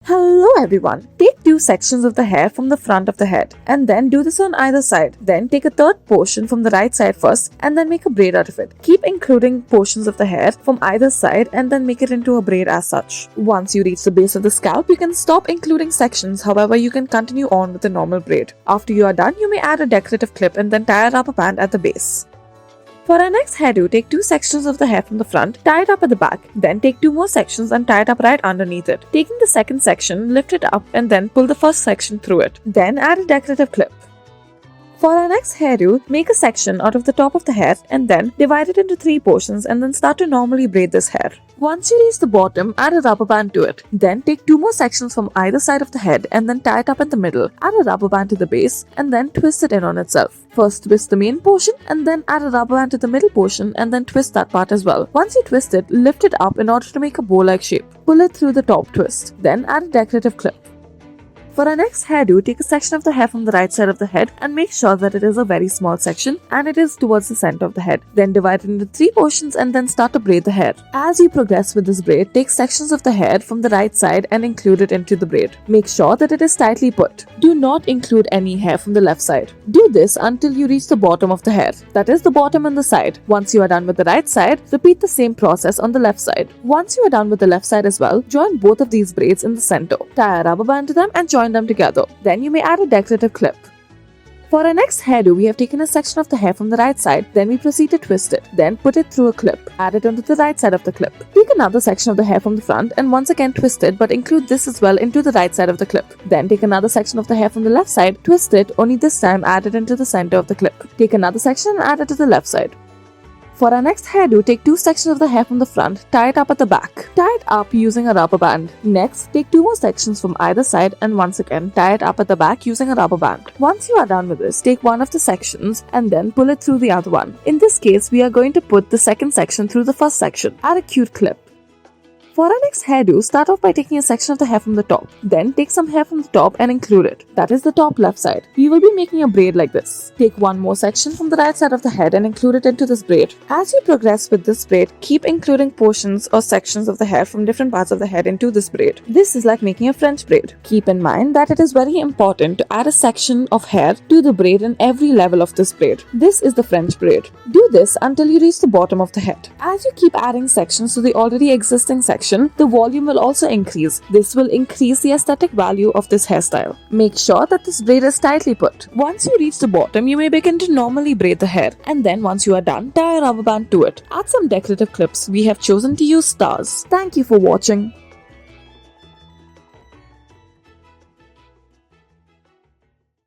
Hello everyone. Take two sections of the hair from the front of the head and then do this on either side. Then take a third portion from the right side first and then make a braid out of it. Keep including portions of the hair from either side and then make it into a braid as such. Once you reach the base of the scalp, you can stop including sections, however you can continue on with the normal braid. After you are done, you may add a decorative clip and then tie a rubber band at the base. For our next hairdo, take two sections of the hair from the front, tie it up at the back, then take two more sections and tie it up right underneath it. Taking the second section, lift it up and then pull the first section through it. Then add a decorative clip. For our next hairdo, make a section out of the top of the hair and then divide it into three portions and then start to normally braid this hair. Once you reach the bottom, add a rubber band to it. Then take two more sections from either side of the head and then tie it up in the middle. Add a rubber band to the base and then twist it in on itself. First twist the main portion and then add a rubber band to the middle portion and then twist that part as well. Once you twist it, lift it up in order to make a bow-like shape. Pull it through the top twist. Then add a decorative clip. For our next hairdo, take a section of the hair from the right side of the head and make sure that it is a very small section and it is towards the center of the head. Then divide it into three portions and then start to braid the hair. As you progress with this braid, take sections of the hair from the right side and include it into the braid. Make sure that it is tightly put. Do not include any hair from the left side. Do this until you reach the bottom of the hair, that is the bottom and the side. Once you are done with the right side, repeat the same process on the left side. Once you are done with the left side as well, join both of these braids in the center. Tie a rubber band to them and join them together. Then you may add a decorative clip. For our next hairdo, we have taken a section of the hair from the right side, then we proceed to twist it, then put it through a clip. Add it onto the right side of the clip. Take another section of the hair from the front and once again twist it, but include this as well into the right side of the clip. Then take another section of the hair from the left side, twist it, only this time add it into the center of the clip. Take another section and add it to the left side. For our next hairdo, take two sections of the hair from the front, tie it up at the back. Tie it up using a rubber band. Next, take two more sections from either side and once again tie it up at the back using a rubber band. Once you are done with this, take one of the sections and then pull it through the other one. In this case, we are going to put the second section through the first section. Add a cute clip. For our next hairdo, start off by taking a section of the hair from the top. Then take some hair from the top and include it. That is the top left side. We will be making a braid like this. Take one more section from the right side of the head and include it into this braid. As you progress with this braid, keep including portions or sections of the hair from different parts of the head into this braid. This is like making a French braid. Keep in mind that it is very important to add a section of hair to the braid in every level of this braid. This is the French braid. Do this until you reach the bottom of the head. As you keep adding sections to the already existing section, the volume will also increase. This will increase the aesthetic value of this hairstyle. Make sure that this braid is tightly put. Once you reach the bottom, you may begin to normally braid the hair. And then once you are done, tie a rubber band to it. Add some decorative clips. We have chosen to use stars. Thank you for watching.